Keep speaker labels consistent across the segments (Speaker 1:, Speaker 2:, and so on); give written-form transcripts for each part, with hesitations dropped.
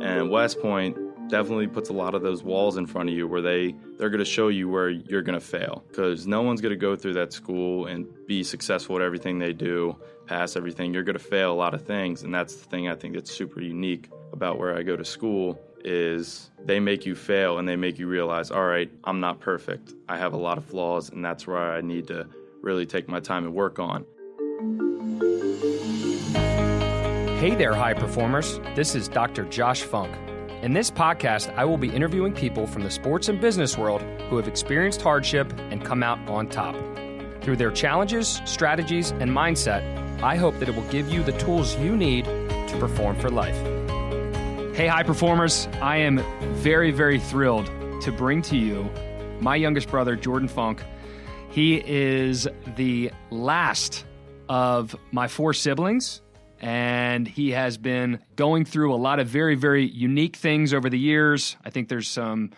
Speaker 1: And West Point definitely puts a lot of those walls in front of you where they're going to show you where you're going to fail, because no one's going to go through that school and be successful at everything they do, pass everything. You're going to fail a lot of things, and that's the thing I think that's super unique about where I go to school is they make you fail and they make you realize, all right, I'm not perfect. I have a lot of flaws, and that's where I need to really take my time and work on.
Speaker 2: Hey there, high performers. This is Dr. Josh Funk. In this podcast, I will be interviewing people from the sports and business world who have experienced hardship and come out on top. Through their challenges, strategies, and mindset, I hope that it will give you the tools you need to perform for life. Hey, high performers. I am very, very thrilled to bring to you my youngest brother, Jordan Funk. He is the last of my 4 siblings, and he has been going through a lot of very, very unique things over the years. I think there's some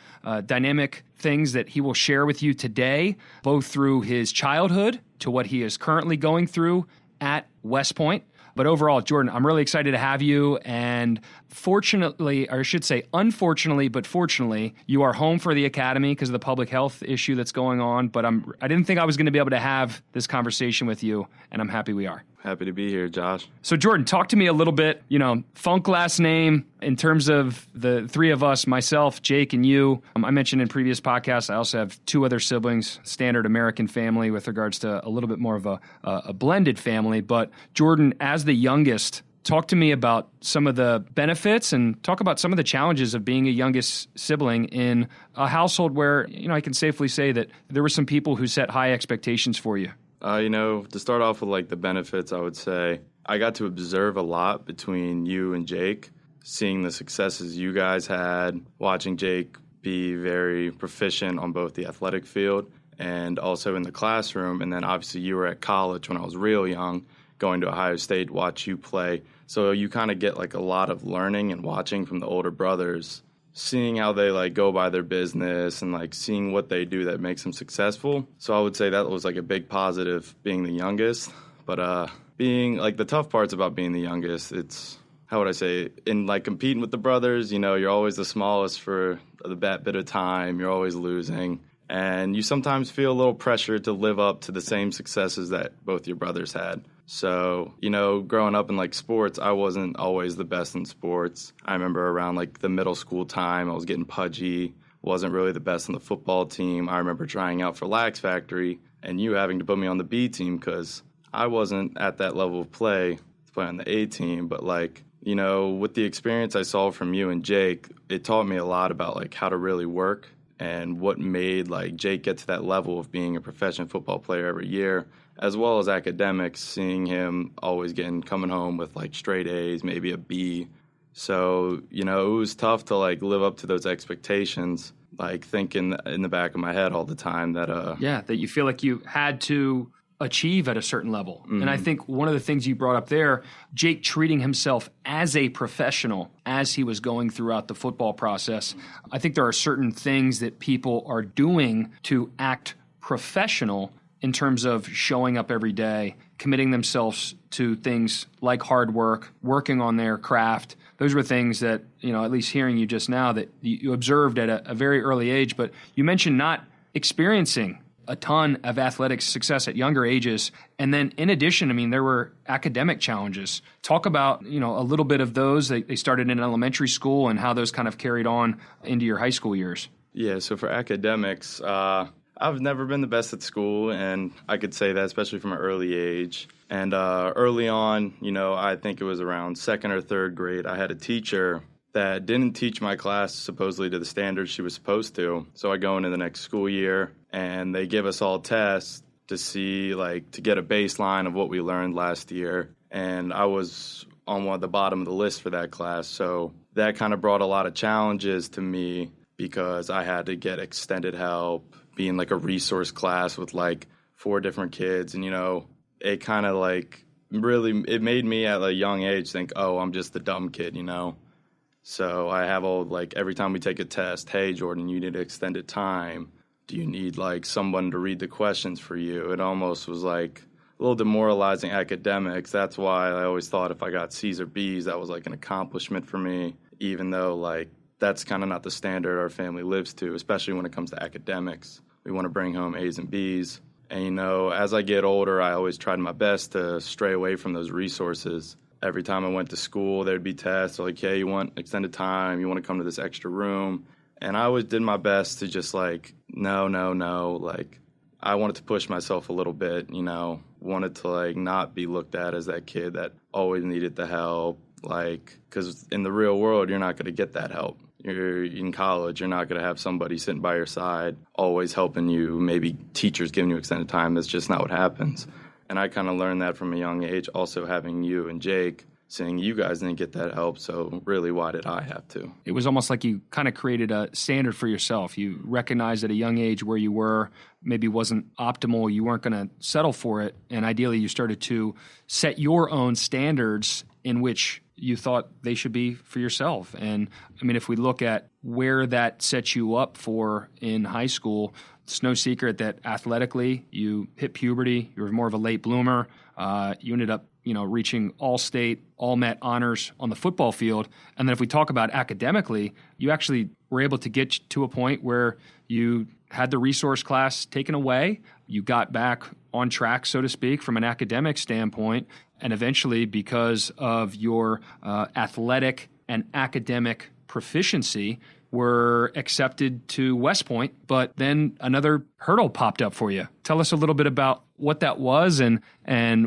Speaker 2: dynamic things that he will share with you today, both through his childhood to what he is currently going through at West Point. But overall, Jordan, I'm really excited to have you. And fortunately, or I should say unfortunately, but fortunately, you are home for the academy because of the public health issue that's going on. But I didn't think I was going to be able to have this conversation with you, and I'm happy we are.
Speaker 1: Happy to be here, Josh.
Speaker 2: So Jordan, talk to me a little bit, Funk last name, in terms of the 3 of us, myself, Jake, and you. I mentioned in previous podcasts, I also have 2 other siblings, standard American family with regards to a little bit more of a blended family. But Jordan, as the youngest, talk to me about some of the benefits and talk about some of the challenges of being a youngest sibling in a household where, I can safely say that there were some people who set high expectations for you.
Speaker 1: To start off with the benefits, I would say I got to observe a lot between you and Jake, seeing the successes you guys had, watching Jake be very proficient on both the athletic field and also in the classroom. And then obviously you were at college when I was real young, going to Ohio State, watch you play. So you kind of get a lot of learning and watching from the older brothers, seeing how they go by their business and seeing what they do that makes them successful. So I would say that was a big positive being the youngest. But being the tough parts about being the youngest, it's, how would I say, in competing with the brothers, you're always the smallest for that bit of time. You're always losing. And you sometimes feel a little pressure to live up to the same successes that both your brothers had. So, growing up in sports, I wasn't always the best in sports. I remember around the middle school time, I was getting pudgy, wasn't really the best on the football team. I remember trying out for Lax Factory and you having to put me on the B team because I wasn't at that level of play to play on the A team. But with the experience I saw from you and Jake, it taught me a lot about how to really work and what made Jake get to that level of being a professional football player every year, as well as academics, seeing him always coming home with straight A's, maybe a B. So, it was tough to live up to those expectations, thinking in the back of my head all the time that
Speaker 2: that you feel like you had to achieve at a certain level.
Speaker 1: Mm-hmm.
Speaker 2: And I think one of the things you brought up there, Jake treating himself as a professional as he was going throughout the football process. I think there are certain things that people are doing to act professional in terms of showing up every day, committing themselves to things like hard work, working on their craft. Those were things that, at least hearing you just now, that you observed at a very early age. But you mentioned not experiencing a ton of athletic success at younger ages. And then in addition, there were academic challenges. Talk about, a little bit of those. They started in elementary school and how those kind of carried on into your high school years.
Speaker 1: Yeah, so for academics, I've never been the best at school, and I could say that especially from an early age. And early on, I think it was around 2nd or 3rd grade, I had a teacher that didn't teach my class supposedly to the standards she was supposed to. So I go into the next school year, and they give us all tests to see, to get a baseline of what we learned last year. And I was on one of the bottom of the list for that class. So that kind of brought a lot of challenges to me because I had to get extended help, be in a resource class with 4 different kids. And, it kind of really, it made me at a young age think, oh, I'm just the dumb kid, So I have every time we take a test, hey, Jordan, you need extended time. Do you need someone to read the questions for you? It almost was a little demoralizing academics. That's why I always thought if I got C's or B's, that was an accomplishment for me. even though like that's kind of not the standard our family lives to, especially when it comes to academics. We want to bring home A's and B's. And, you know, as I get older, I always tried my best to stray away from those resources. Every time I went to school, there'd be tests like, hey, you want extended time? You want to come to this extra room? And I always did my best to just like, no. Like, I wanted to push myself a little bit, you know, wanted to like not be looked at as that kid that always needed the help. Like, because in the real world, you're not going to get that help. You're in college, you're not going to have somebody sitting by your side always helping you, maybe teachers giving you extended time. That's just not what happens. And I kind of learned that from a young age, also having you and Jake, saying you guys didn't get that help, so really why did I have to?
Speaker 2: It was almost like you kind of created a standard for yourself. You recognized at a young age where you were maybe wasn't optimal, you weren't going to settle for it, and ideally you started to set your own standards in which you thought they should be for yourself. And I mean, if we look at where that sets you up for in high school, it's no secret that athletically you hit puberty, you were more of a late bloomer, you ended up reaching all-state, all-met honors on the football field. And then if we talk about academically, you actually were able to get to a point where you had the resource class taken away, you got back on track, so to speak, from an academic standpoint, and eventually, because of your athletic and academic proficiency, were accepted to West Point, but then another hurdle popped up for you. Tell us a little bit about what that was and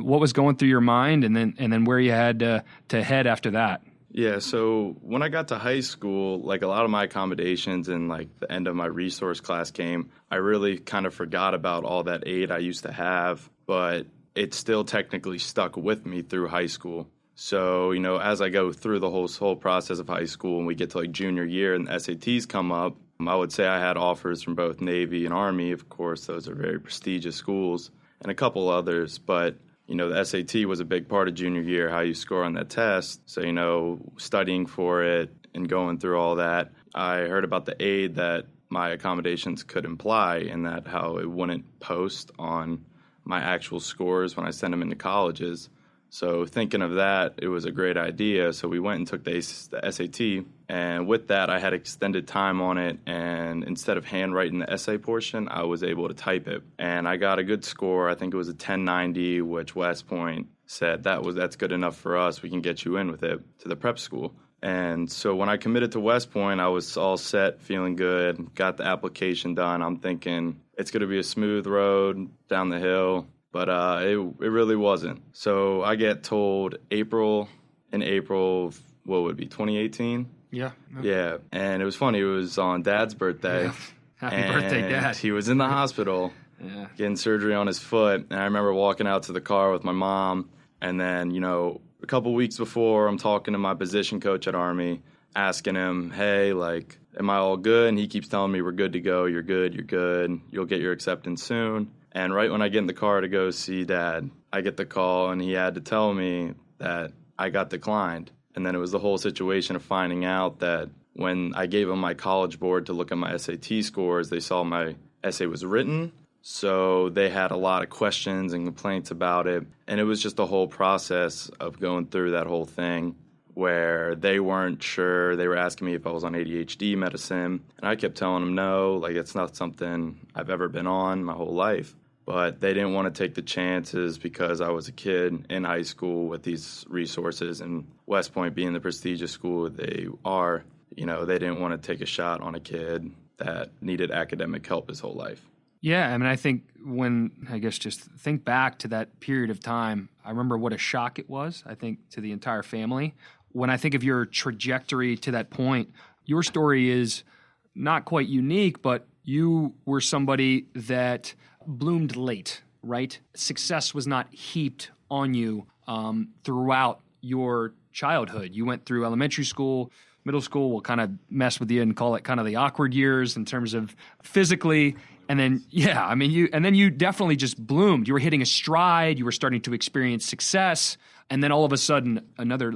Speaker 2: what was going through your mind, and then where you had to head after that.
Speaker 1: Yeah, so when I got to high school, like a lot of my accommodations and like the end of my resource class came, I really kind of forgot about all that aid I used to have, but it still technically stuck with me through high school. So, as I go through the whole process of high school and we get to like junior year and the SATs come up, I would say I had offers from both Navy and Army. Of course, those are very prestigious schools, and a couple others, but the SAT was a big part of junior year, how you score on that test. So, studying for it and going through all that, I heard about the aid that my accommodations could imply and that how it wouldn't post on my actual scores when I sent them into colleges. So thinking of that, it was a great idea. So we went and took the SAT, and with that, I had extended time on it, and instead of handwriting the essay portion, I was able to type it. And I got a good score. I think it was a 1090, which West Point said that's good enough for us. We can get you in with it to the prep school. And so when I committed to West Point, I was all set, feeling good, got the application done. I'm thinking it's going to be a smooth road down the hill. But it really wasn't. So I get told April, what would it be, 2018?
Speaker 2: Yeah.
Speaker 1: Yeah, and it was funny. It was on Dad's birthday.
Speaker 2: Yeah. Happy birthday, Dad.
Speaker 1: He was in the hospital getting surgery on his foot. And I remember walking out to the car with my mom. And then, a couple weeks before, I'm talking to my position coach at Army, asking him, hey, like, am I all good? And he keeps telling me, we're good to go. You're good. You'll get your acceptance soon. And right when I get in the car to go see Dad, I get the call, and he had to tell me that I got declined. And then it was the whole situation of finding out that when I gave them my college board to look at my SAT scores, they saw my essay was written. So they had a lot of questions and complaints about it. And it was just a whole process of going through that whole thing where they weren't sure. They were asking me if I was on ADHD medicine. And I kept telling them no, like it's not something I've ever been on my whole life. But they didn't want to take the chances because I was a kid in high school with these resources, and West Point being the prestigious school they are, they didn't want to take a shot on a kid that needed academic help his whole life.
Speaker 2: Yeah, I mean, I think just think back to that period of time, I remember what a shock it was, I think, to the entire family. When I think of your trajectory to that point, your story is not quite unique, but you were somebody that bloomed late, right? Success was not heaped on you throughout your childhood. You went through elementary school, middle school. We'll kind of mess with you and call it kind of the awkward years in terms of physically. And then, you definitely just bloomed. You were hitting a stride. You were starting to experience success. And then all of a sudden, another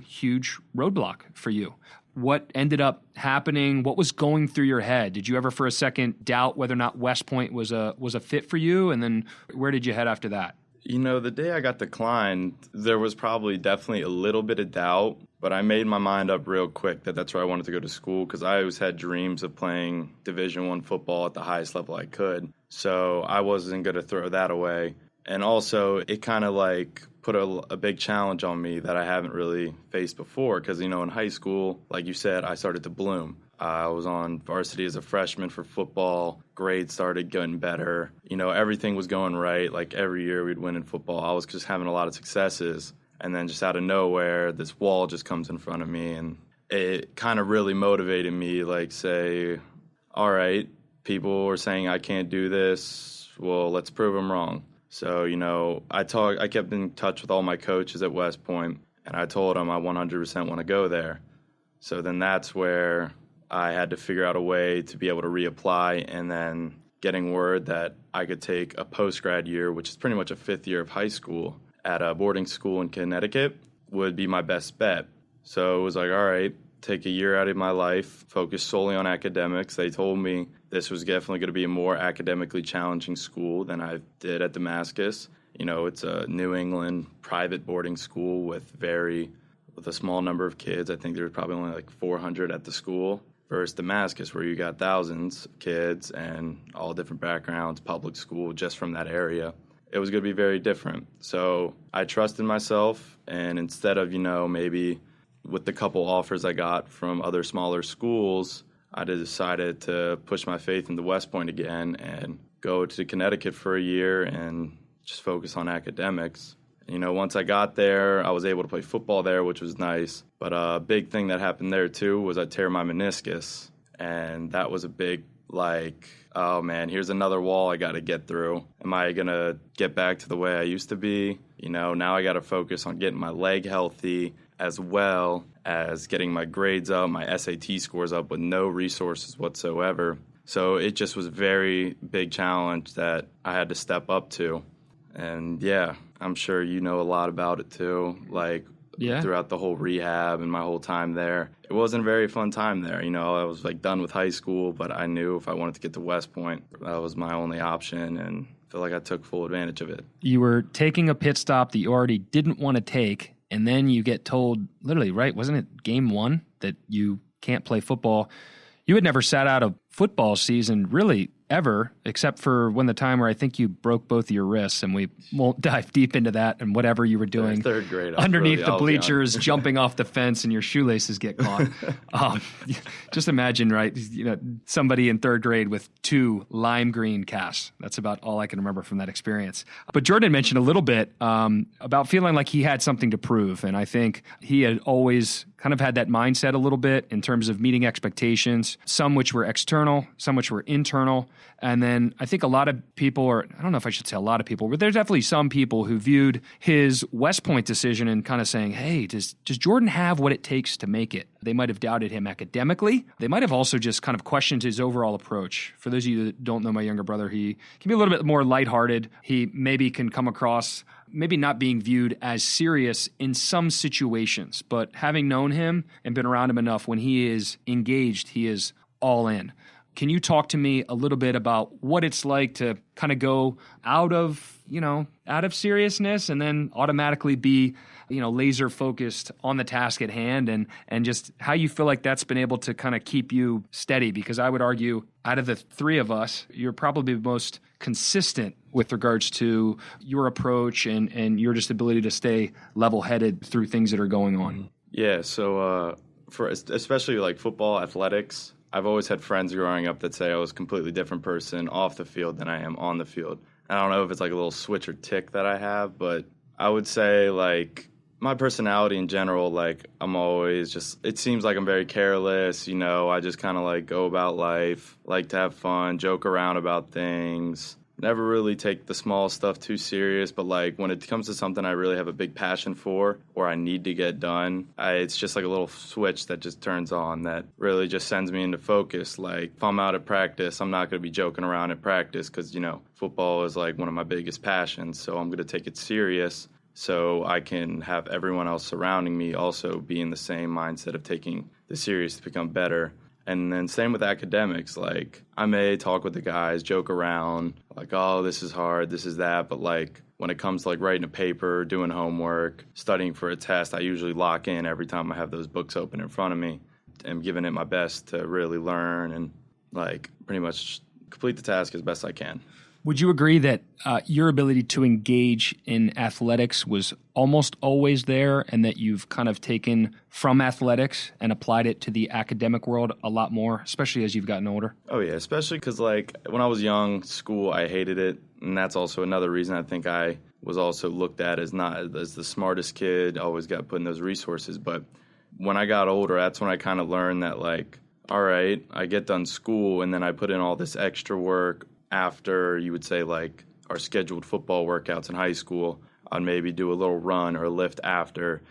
Speaker 2: huge roadblock for you. What ended up happening? What was going through your head? Did you ever for a second doubt whether or not West Point was a fit for you? And then where did you head after that?
Speaker 1: The day I got declined, there was definitely a little bit of doubt, but I made my mind up real quick that that's where I wanted to go to school because I always had dreams of playing Division I football at the highest level I could. So I wasn't going to throw that away. And also, it kind of put a big challenge on me that I haven't really faced before because, in high school, like you said, I started to bloom. I was on varsity as a freshman for football. Grades started getting better. Everything was going right. Like every year we'd win in football. I was just having a lot of successes. And then just out of nowhere, this wall just comes in front of me. And it kind of really motivated me, say, all right, people are saying I can't do this. Well, let's prove them wrong. So, I kept in touch with all my coaches at West Point, and I told them I 100% want to go there. So then that's where I had to figure out a way to be able to reapply, and then getting word that I could take a post-grad year, which is pretty much a fifth year of high school, at a boarding school in Connecticut would be my best bet. So it was all right, take a year out of my life, focus solely on academics. They told me this was definitely going to be a more academically challenging school than I did at Damascus. It's a New England private boarding school with a small number of kids. I think there was probably only 400 at the school versus Damascus where you got thousands of kids and all different backgrounds, public school just from that area. It was going to be very different. So I trusted myself, and instead of, maybe with the couple offers I got from other smaller schools, I decided to push my faith into West Point again and go to Connecticut for a year and just focus on academics. Once I got there, I was able to play football there, which was nice. But a big thing that happened there, too, was I tear my meniscus. And that was a big, oh, man, here's another wall I got to get through. Am I going to get back to the way I used to be? Now I got to focus on getting my leg healthy as well as getting my grades up, my SAT scores up with no resources whatsoever. So it just was a very big challenge that I had to step up to. And, yeah, I'm sure you know a lot about it, too. Throughout the whole rehab and my whole time there. It wasn't a very fun time there. I was done with high school, but I knew if I wanted to get to West Point, that was my only option, and I feel like I took full advantage of it.
Speaker 2: You were taking a pit stop that you already didn't want to take, and then you get told, literally, right, wasn't it game one that you can't play football? You had never sat out a football season really ever, except for the time where I think you broke both of your wrists, and we won't dive deep into that and whatever you were doing.
Speaker 1: Third grade.
Speaker 2: Underneath the bleachers, jumping off the fence, and your shoelaces get caught. Just imagine, right, somebody in third grade with 2 lime green casts. That's about all I can remember from that experience. But Jordan mentioned a little bit about feeling like he had something to prove, and I think he had always kind of had that mindset a little bit in terms of meeting expectations, some which were external, some which were internal. And then I think a lot of people, or I don't know if I should say a lot of people, but there's definitely some people who viewed his West Point decision and kind of saying, hey, does Jordan have what it takes to make it? They might have doubted him academically. They might have also just kind of questioned his overall approach. For those of you that don't know my younger brother, he can be a little bit more lighthearted. He maybe can come across maybe not being viewed as serious in some situations, but having known him and been around him enough, when he is engaged, he is all in. Can you talk to me a little bit about what it's like to kind of go out of seriousness and then automatically be, laser focused on the task at hand, and just how you feel like that's been able to kind of keep you steady? Because I would argue out of the 3 of us, you're probably the most consistent with regards to your approach and your just ability to stay level-headed through things that are going on.
Speaker 1: Yeah, so for especially football, athletics, I've always had friends growing up that say I was a completely different person off the field than I am on the field. I don't know if it's a little switch or tick that I have, but I would say my personality in general, I'm always it seems like I'm very careless, I just kind of go about life, like to have fun, joke around about things. Never really take the small stuff too serious, but when it comes to something I really have a big passion for or I need to get done, it's just a little switch that just turns on that really just sends me into focus. If I'm out at practice, I'm not going to be joking around at practice because, football is one of my biggest passions, so I'm going to take it serious so I can have everyone else surrounding me also be in the same mindset of taking this serious to become better. And then same with academics. Like, I may talk with the guys, joke around, like, oh, this is hard, this is that. But, like, when it comes to, like, writing a paper, doing homework, studying for a test, I usually lock in every time I have those books open in front of me. I'm giving it my best to really learn and, like, pretty much complete the task as best I can.
Speaker 2: Would you agree that your ability to engage in athletics was almost always there, and that you've kind of taken from athletics and applied it to the academic world a lot more, especially as you've gotten older?
Speaker 1: Oh, yeah, especially because, like, when I was young, school, I hated it. And that's also another reason I think I was also looked at as not as the smartest kid, always got put in those resources. But when I got older, that's when I kind of learned that, like, all right, I get done school, and then I put in all this extra work after, you would say, like, our scheduled football workouts in high school. I'd maybe do a little run or lift after.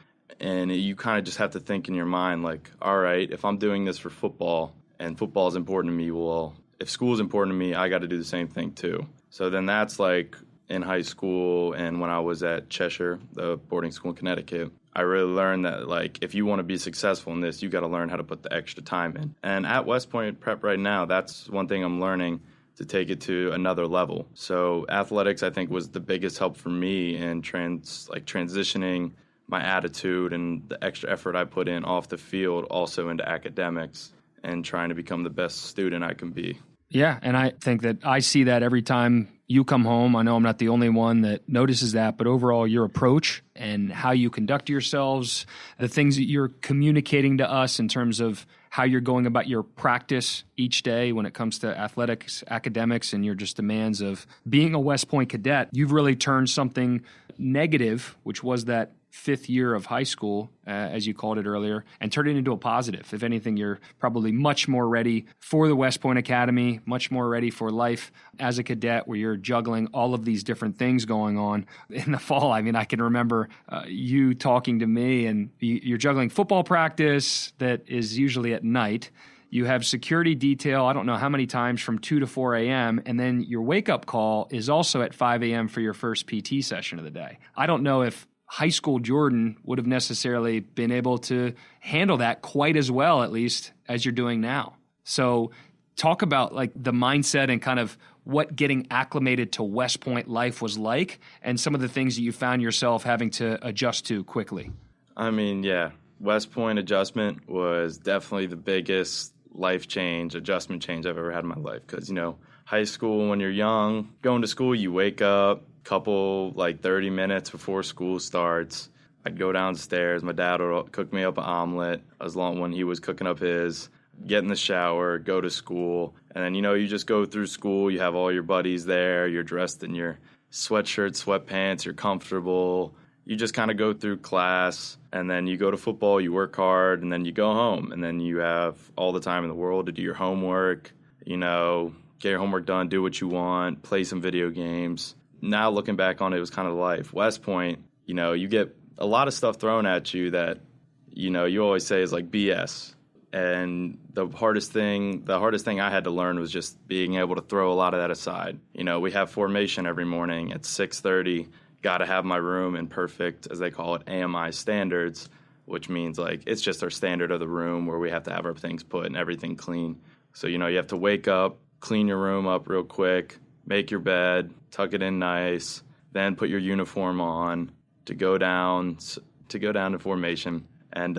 Speaker 1: And you kind of just have to think in your mind, like, all right, if I'm doing this for football and football is important to me, well, if school is important to me, I got to do the same thing too. So then that's like in high school and when I was at Cheshire, the boarding school in Connecticut, I really learned that, like, if you want to be successful in this, you got to learn how to put the extra time in. And at West Point Prep right now, that's one thing I'm learning to take it to another level. So athletics, I think, was the biggest help for me in transitioning my attitude and the extra effort I put in off the field also into academics and trying to become the best student I can be.
Speaker 2: Yeah, and I think that I see that every time you come home. I know I'm not the only one that notices that, but overall your approach and how you conduct yourselves, the things that you're communicating to us in terms of how you're going about your practice each day when it comes to athletics, academics, and your just demands of being a West Point cadet, you've really turned something negative, which was that fifth year of high school, as you called it earlier, and turned it into a positive. If anything, you're probably much more ready for the West Point Academy, much more ready for life as a cadet, where you're juggling all of these different things going on. In the fall, I mean, I can remember you talking to me, and you're juggling football practice that is usually at night. You have security detail, I don't know how many times, from 2 to 4 a.m., and then your wake-up call is also at 5 a.m. for your first PT session of the day. I don't know if high school Jordan would have necessarily been able to handle that quite as well, at least, as you're doing now. So talk about, like, the mindset and kind of what getting acclimated to West Point life was like, and some of the things that you found yourself having to adjust to quickly.
Speaker 1: I mean, yeah, West Point adjustment was definitely the biggest adjustment change I've ever had in my life. Because, you know, high school, when you're young, going to school, you wake up, couple, like, 30 minutes before school starts. I'd go downstairs. My dad would cook me up an omelet as long when he was cooking up his, get in the shower, go to school. And then, you know, you just go through school. You have all your buddies there. You're dressed in your sweatshirt, sweatpants. You're comfortable. You just kind of go through class. And then you go to football. You work hard. And then you go home. And then you have all the time in the world to do your homework, you know, get your homework done, do what you want, play some video games. Now looking back on it, it was kind of life. West Point, you know, you get a lot of stuff thrown at you that, you know, you always say is like BS. And the hardest thing I had to learn was just being able to throw a lot of that aside. You know, we have formation every morning at 6:30. Got to have my room in perfect, as they call it, AMI standards, which means, like, it's just our standard of the room where we have to have our things put and everything clean. So, you know, you have to wake up, clean your room up real quick, make your bed, tuck it in nice, then put your uniform on to go down to formation. And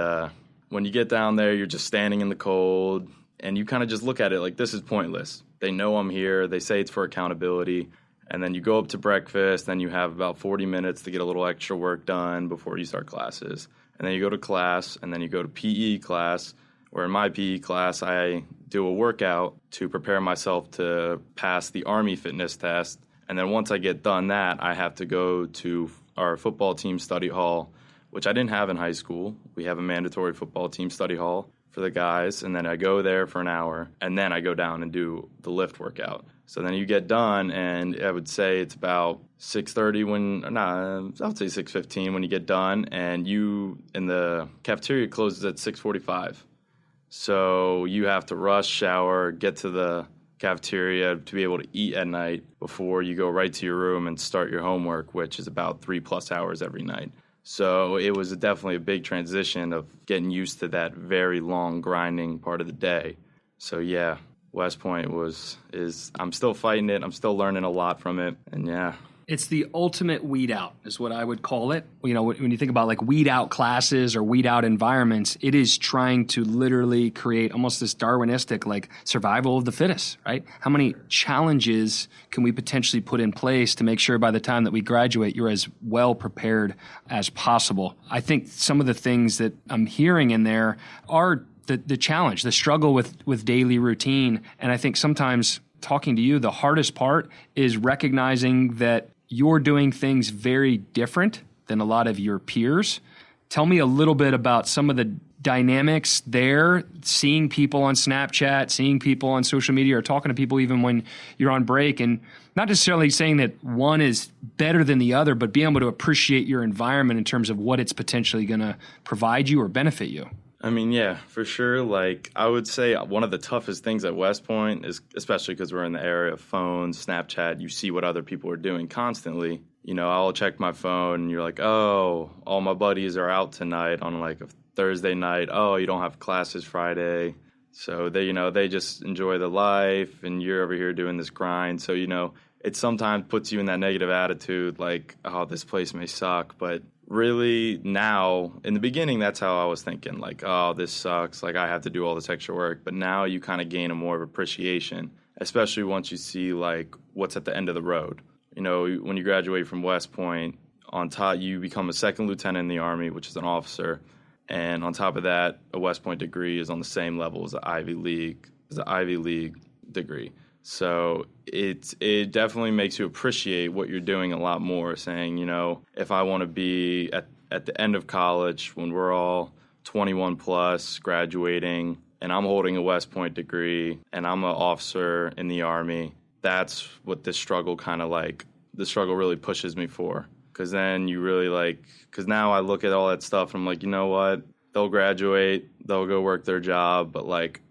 Speaker 1: when you get down there, you're just standing in the cold, and you kind of just look at it like, this is pointless. They know I'm here. They say it's for accountability. And then you go up to breakfast, then you have about 40 minutes to get a little extra work done before you start classes. And then you go to class, and then you go to PE class, where in my PE class, I do a workout to prepare myself to pass the Army fitness test. And then once I get done that, I have to go to our football team study hall, which I didn't have in high school. We have a mandatory football team study hall for the guys. And then I go there for an hour, and then I go down and do the lift workout. So then you get done, and I would say it's about 6:30 I would say 6:15 when you get done, and the cafeteria closes at 6:45. So you have to rush, shower, get to the cafeteria to be able to eat at night before you go right to your room and start your homework, which is about 3+ hours every night. So it was definitely a big transition of getting used to that very long grinding part of the day. So yeah, West Point I'm still fighting it. I'm still learning a lot from it. And yeah.
Speaker 2: It's the ultimate weed out is what I would call it. You know, when you think about like weed out classes or weed out environments, it is trying to literally create almost this Darwinistic like survival of the fittest, right? How many challenges can we potentially put in place to make sure by the time that we graduate, you're as well prepared as possible? I think some of the things that I'm hearing in there are the challenge, the struggle with daily routine. And I think sometimes talking to you, the hardest part is recognizing that you're doing things very different than a lot of your peers. Tell me a little bit about some of the dynamics there, seeing people on Snapchat, seeing people on social media, or talking to people even when you're on break, and not necessarily saying that one is better than the other, but being able to appreciate your environment in terms of what it's potentially going to provide you or benefit you.
Speaker 1: I mean, yeah, for sure. Like, I would say one of the toughest things at West Point is, especially because we're in the area of phones, Snapchat, you see what other people are doing constantly. You know, I'll check my phone and you're like, oh, all my buddies are out tonight on like a Thursday night. Oh, you don't have classes Friday. So they just enjoy the life and you're over here doing this grind. So, it sometimes puts you in that negative attitude like, oh, this place may suck. But really now, in the beginning, that's how I was thinking, like, oh, this sucks. Like, I have to do all this extra work. But now you kind of gain a more of appreciation, especially once you see, like, what's at the end of the road. When you graduate from West Point, on top, you become a second lieutenant in the Army, which is an officer. And on top of that, a West Point degree is on the same level as the Ivy League degree. So it definitely makes you appreciate what you're doing a lot more, saying, if I want to be at the end of college when we're all 21 plus graduating and I'm holding a West Point degree and I'm an officer in the Army, that's what the struggle really pushes me for. Because then you really because now I look at all that stuff and I'm like, you know what? They'll graduate, they'll go work their job, but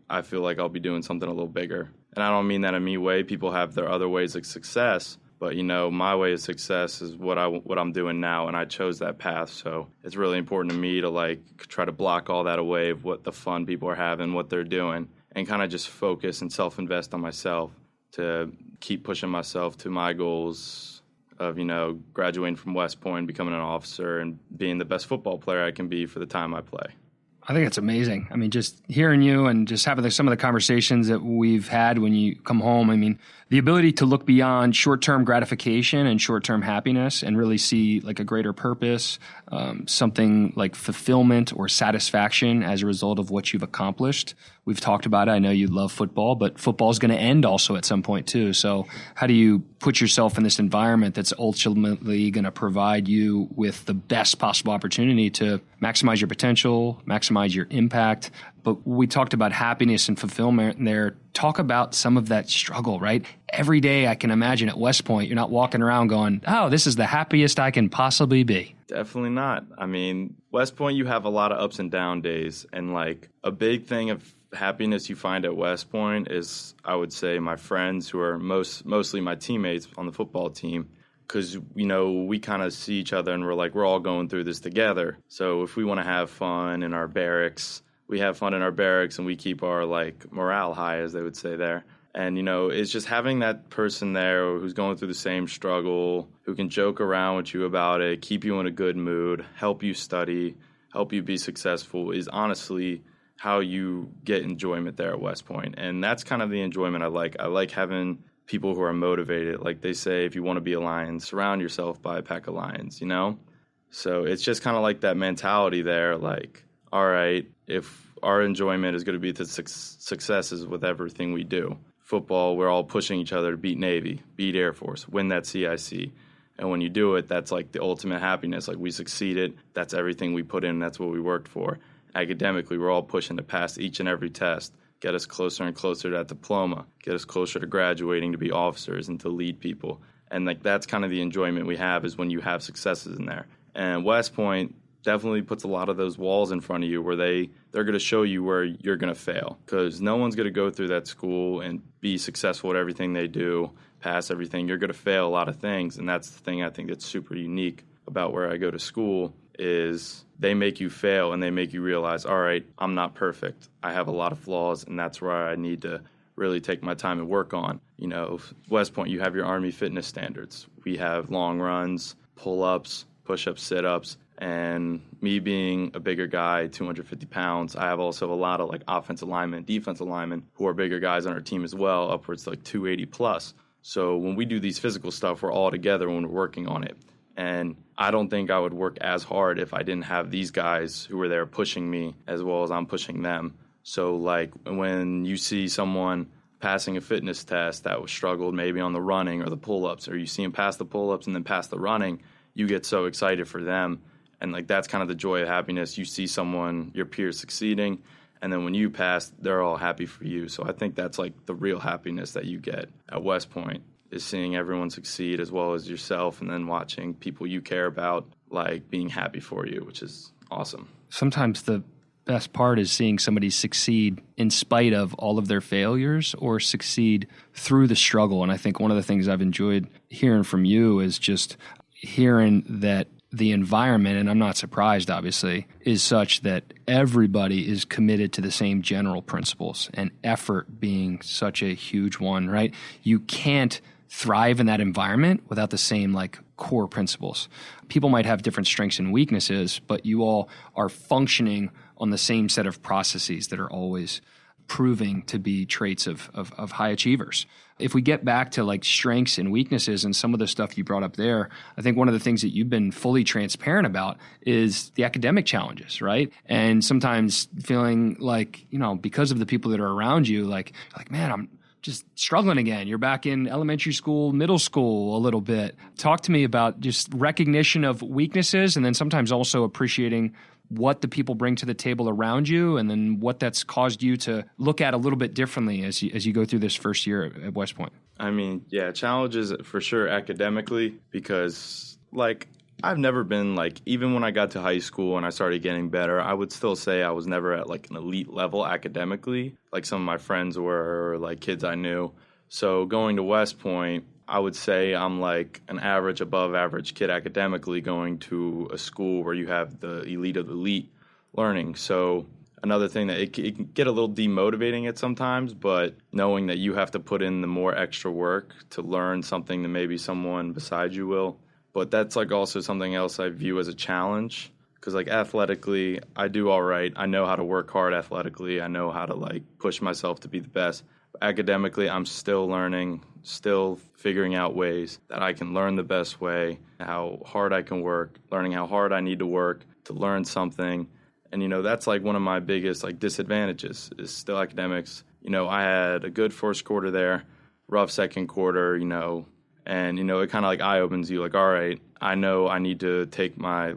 Speaker 1: I feel like I'll be doing something a little bigger. And I don't mean that in a mean way. People have their other ways of success, but my way of success is what I'm doing now, and I chose that path. So it's really important to me to try to block all that away of what the fun people are having, what they're doing, and kind of just focus and self-invest on myself to keep pushing myself to my goals of graduating from West Point, becoming an officer, and being the best football player I can be for the time I play.
Speaker 2: I think it's amazing. I mean, just hearing you and just having some of the conversations that we've had when you come home, I mean, the ability to look beyond short-term gratification and short-term happiness and really see like a greater purpose, something like fulfillment or satisfaction as a result of what you've accomplished. We've talked about it. I know you love football, but football is going to end also at some point too. So how do you put yourself in this environment that's ultimately going to provide you with the best possible opportunity to maximize your potential, maximize your impact? But we talked about happiness and fulfillment there. Talk about some of that struggle, right? Every day I can imagine at West Point, you're not walking around going, oh, this is the happiest I can possibly be.
Speaker 1: Definitely not. I mean, West Point, you have a lot of ups and down days. And a big thing of happiness you find at West Point is, I would say, my friends who are mostly my teammates on the football team. Because, we kind of see each other and we're all going through this together. So if we want to have fun in our barracks, we have fun in our barracks and we keep our morale high, as they would say there. And, it's just having that person there who's going through the same struggle, who can joke around with you about it, keep you in a good mood, help you study, help you be successful is honestly how you get enjoyment there at West Point. And that's kind of the enjoyment I like. I like having people who are motivated. Like they say, if you want to be a lion, surround yourself by a pack of lions, So it's just kind of like that mentality there, all right, if our enjoyment is going to be the successes with everything we do. Football, we're all pushing each other to beat Navy, beat Air Force, win that CIC. And when you do it, that's the ultimate happiness. We succeeded. That's everything we put in. That's what we worked for. Academically, we're all pushing to pass each and every test, get us closer and closer to that diploma, get us closer to graduating to be officers and to lead people. And that's kind of the enjoyment we have is when you have successes in there. And West Point definitely puts a lot of those walls in front of you where they're going to show you where you're going to fail, because no one's going to go through that school and be successful at everything they do, pass everything. You're going to fail a lot of things, and that's the thing I think that's super unique about where I go to school is they make you fail and they make you realize, all right, I'm not perfect. I have a lot of flaws, and that's where I need to really take my time and work on. West Point, you have your Army fitness standards. We have long runs, pull-ups, push-ups, sit-ups, and me being a bigger guy, 250 pounds, I have also a lot of like offensive linemen, defensive linemen who are bigger guys on our team as well, upwards to like 280 plus. So when we do these physical stuff, we're all together when we're working on it. And I don't think I would work as hard if I didn't have these guys who were there pushing me as well as I'm pushing them. So like when you see someone passing a fitness test that was struggled maybe on the running or the pull-ups, or you see them pass the pull-ups and then pass the running, you get so excited for them. And like that's kind of the joy of happiness. You see someone, your peers succeeding, and then when you pass, they're all happy for you. So I think that's like the real happiness that you get at West Point, is seeing everyone succeed as well as yourself, and then watching people you care about like being happy for you, which is awesome.
Speaker 2: Sometimes the best part is seeing somebody succeed in spite of all of their failures, or succeed through the struggle. And I think one of the things I've enjoyed hearing from you is just hearing that the environment, and I'm not surprised obviously, is such that everybody is committed to the same general principles, and effort being such a huge one, right? You can't thrive in that environment without the same like core principles. People might have different strengths and weaknesses, but you all are functioning on the same set of processes that are always proving to be traits of high achievers. If we get back to like strengths and weaknesses and some of the stuff you brought up there, I think one of the things that you've been fully transparent about is the academic challenges, right? And sometimes feeling like, because of the people that are around you, like, man, I'm just struggling again. You're back in elementary school, middle school a little bit. Talk to me about just recognition of weaknesses, and then sometimes also appreciating what the people bring to the table around you, and then what that's caused you to look at a little bit differently as you go through this first year at West Point. I mean,
Speaker 1: yeah, challenges for sure academically, because like I've never been like, even when I got to high school and I started getting better, I would still say I was never at like an elite level academically, like some of my friends were, or like kids I knew. So going to West Point, I would say I'm like an average, above average kid academically, going to a school where you have the elite of the elite learning. So another thing that it can get a little demotivating at sometimes, but knowing that you have to put in the more extra work to learn something that maybe someone beside you will. But that's like also something else I view as a challenge, because like athletically, I do all right. I know how to work hard athletically. I know how to like push myself to be the best. But academically, I'm still learning, still figuring out ways that I can learn the best way, how hard I can work, learning how hard I need to work to learn something. And, that's like one of my biggest like disadvantages is still academics. I had a good first quarter there, rough second quarter, and, it kind of like eye-opens you like, all right, I know I need to take my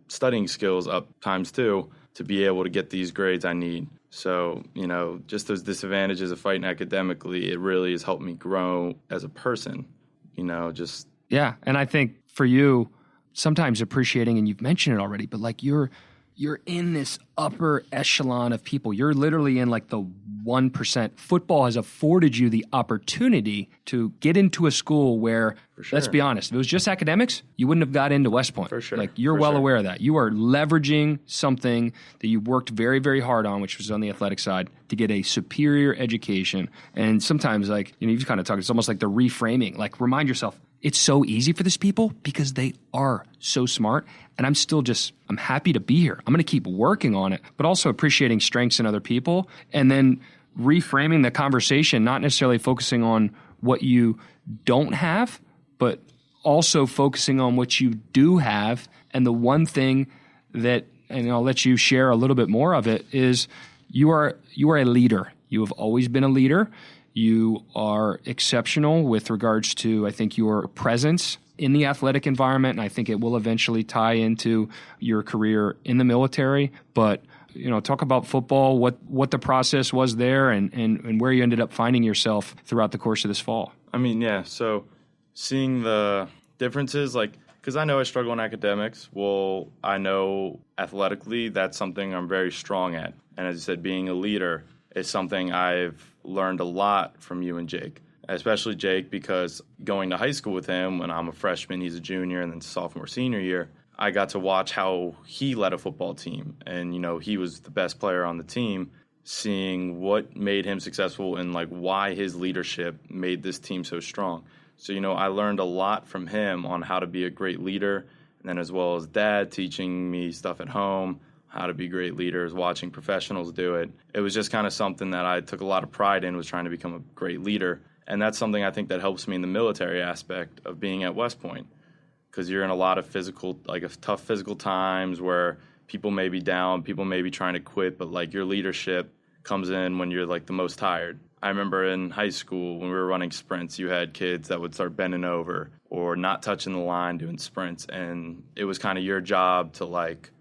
Speaker 1: studying skills up times 2 to be able to get these grades I need. So, just those disadvantages of fighting academically, it really has helped me grow as a person, just.
Speaker 2: Yeah, and I think for you, sometimes appreciating, and you've mentioned it already, but like you're in this upper echelon of people. You're literally in like the 1%. Football has afforded you the opportunity to get into a school where, let's be honest, if it was just academics, you wouldn't have got into West Point.
Speaker 1: For sure.
Speaker 2: Like you're well aware of that. You are leveraging something that you worked very, very hard on, which was on the athletic side, to get a superior education. And sometimes like, you've kind of talked, it's almost like the reframing, like remind yourself, it's so easy for these people because they are so smart. And I'm happy to be here. I'm going to keep working on it, but also appreciating strengths in other people, and then reframing the conversation, not necessarily focusing on what you don't have, but also focusing on what you do have. And the one thing that, and I'll let you share a little bit more of it, is you are a leader. You have always been a leader. You are exceptional with regards to, I think, your presence in the athletic environment, and I think it will eventually tie into your career in the military. But, talk about football, what the process was there, and where you ended up finding yourself throughout the course of this fall.
Speaker 1: I mean, yeah, so seeing the differences, like, because I know I struggle in academics. Well, I know athletically that's something I'm very strong at. And as you said, being a leader is something I've learned a lot from you and Jake, especially Jake, because going to high school with him when I'm a freshman, he's a junior, and then sophomore, senior year, I got to watch how he led a football team. And, he was the best player on the team, seeing what made him successful and like why his leadership made this team so strong. So, I learned a lot from him on how to be a great leader. And then as well as dad teaching me stuff at home, how to be great leaders, watching professionals do it. It was just kind of something that I took a lot of pride in, was trying to become a great leader. And that's something I think that helps me in the military aspect of being at West Point, because you're in a lot of tough physical times where people may be down, people may be trying to quit, but like your leadership comes in when you're like the most tired. I remember in high school when we were running sprints, you had kids that would start bending over or not touching the line doing sprints. And it was kind of your job to like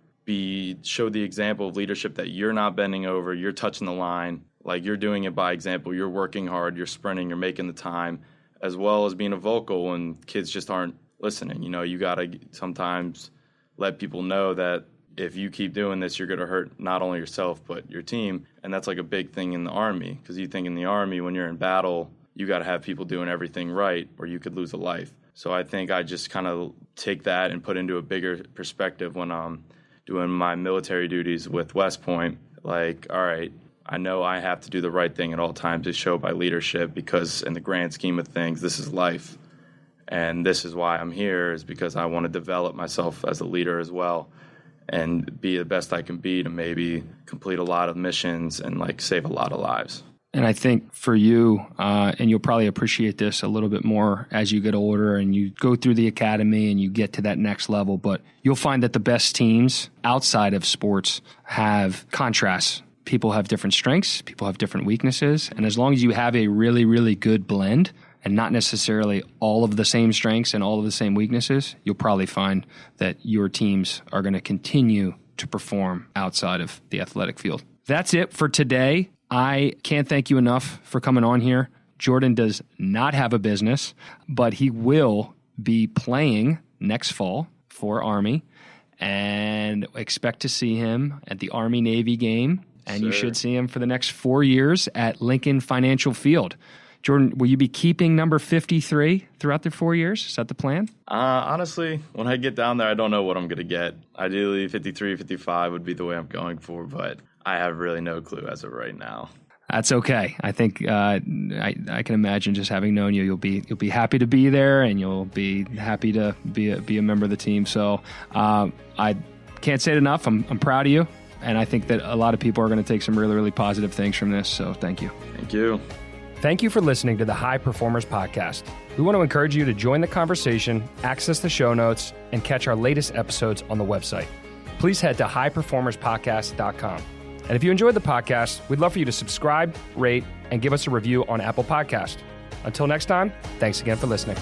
Speaker 1: show the example of leadership that you're not bending over, you're touching the line, like you're doing it by example, you're working hard, you're sprinting, you're making the time, as well as being a vocal when kids just aren't listening. You got to sometimes let people know that if you keep doing this, you're going to hurt not only yourself, but your team. And that's like a big thing in the Army, because you think in the Army, when you're in battle, you got to have people doing everything right or you could lose a life. So I think I just kind of take that and put into a bigger perspective when I'm doing my military duties with West Point. Like, all right, I know I have to do the right thing at all times to show my leadership, because in the grand scheme of things, this is life. And this is why I'm here, is because I want to develop myself as a leader as well and be the best I can be to maybe complete a lot of missions and like save a lot of lives.
Speaker 2: And I think for you, and you'll probably appreciate this a little bit more as you get older and you go through the academy and you get to that next level, but you'll find that the best teams outside of sports have contrasts. People have different strengths, people have different weaknesses, and as long as you have a really, really good blend and not necessarily all of the same strengths and all of the same weaknesses, you'll probably find that your teams are going to continue to perform outside of the athletic field. That's it for today. I can't thank you enough for coming on here. Jordan does not have a business, but he will be playing next fall for Army, and expect to see him at the Army-Navy game, and you should see him for the next 4 years at Lincoln Financial Field. Jordan, will you be keeping number 53 throughout the 4 years? Is that the plan?
Speaker 1: Honestly, when I get down there, I don't know what I'm going to get. Ideally, 53, 55 would be the way I'm going for, but I have really no clue as of right now.
Speaker 2: That's okay. I think I can imagine, just having known you, you'll be happy to be there, and you'll be happy to be a member of the team. So I can't say it enough. I'm proud of you, and I think that a lot of people are going to take some really, really positive things from this. So thank you.
Speaker 1: Thank you.
Speaker 2: Thank you for listening to the High Performers Podcast. We want to encourage you to join the conversation, access the show notes, and catch our latest episodes on the website. Please head to highperformerspodcast.com. And if you enjoyed the podcast, we'd love for you to subscribe, rate, and give us a review on Apple Podcast. Until next time, thanks again for listening.